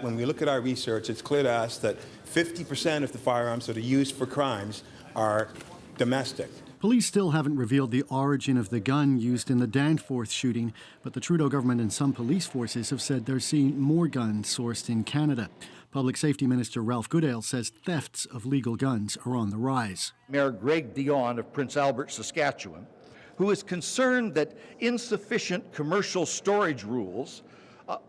when we look at our research, it's clear to us that 50% of the firearms that are used for crimes are domestic. Police still haven't revealed the origin of the gun used in the Danforth shooting, but the Trudeau government and some police forces have said they're seeing more guns sourced in Canada. Public Safety Minister Ralph Goodale says thefts of legal guns are on the rise. Mayor Greg Dion of Prince Albert, Saskatchewan, who is concerned that insufficient commercial storage rules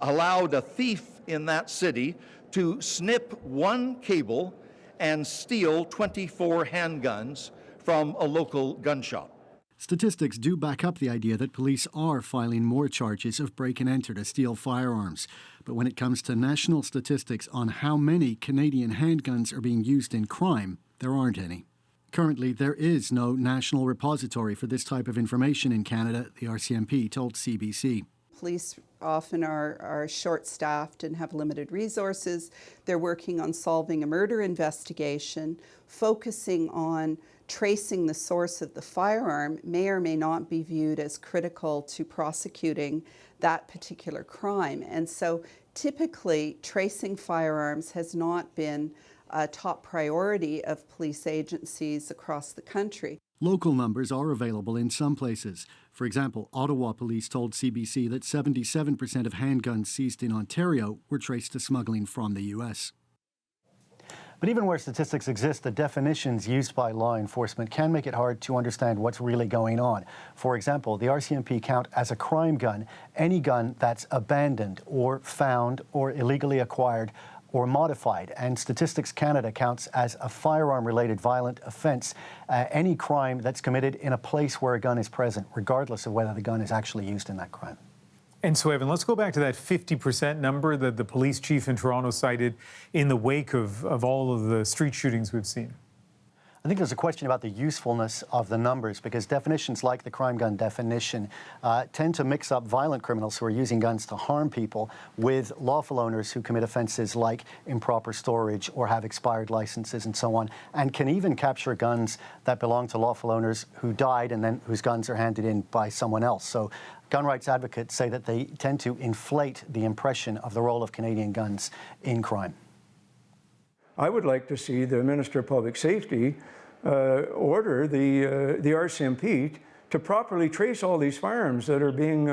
allowed a thief in that city to snip one cable and steal 24 handguns from a local gun shop. Statistics do back up the idea that police are filing more charges of break and enter to steal firearms. But when it comes to national statistics on how many Canadian handguns are being used in crime, there aren't any. Currently, there is no national repository for this type of information in Canada, the RCMP told CBC. Police often are short-staffed and have limited resources. They're working on solving a murder investigation. Focusing on tracing the source of the firearm may or may not be viewed as critical to prosecuting that particular crime. And so typically, tracing firearms has not been a top priority of police agencies across the country. Local numbers are available in some places. For example, Ottawa police told CBC that 77% of handguns seized in Ontario were traced to smuggling from the U.S. But even where statistics exist, the definitions used by law enforcement can make it hard to understand what's really going on. For example, the RCMP count as a crime gun any gun that's abandoned or found or illegally acquired or modified. And Statistics Canada counts as a firearm-related violent offence any crime that's committed in a place where a gun is present, regardless of whether the gun is actually used in that crime. And so, Evan, let's go back to that 50% number that the police chief in Toronto cited in the wake of all of the street shootings we've seen. I think there's a question about the usefulness of the numbers, because definitions like the crime gun definition tend to mix up violent criminals who are using guns to harm people with lawful owners who commit offences like improper storage or have expired licenses and so on, and can even capture guns that belong to lawful owners who died and then whose guns are handed in by someone else. So gun rights advocates say that they tend to inflate the impression of the role of Canadian guns in crime. I would like to see the Minister of Public Safety order the RCMP to properly trace all these firearms that are being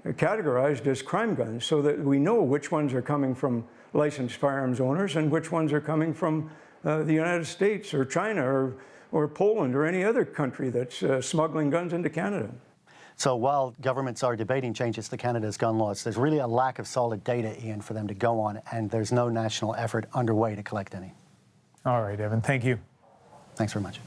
categorized as crime guns, so that we know which ones are coming from licensed firearms owners and which ones are coming from the United States or China or Poland or any other country that's smuggling guns into Canada. So while governments are debating changes to Canada's gun laws, there's really a lack of solid data, Ian, for them to go on, and there's no national effort underway to collect any. All right, Evan, thank you. Thanks very much.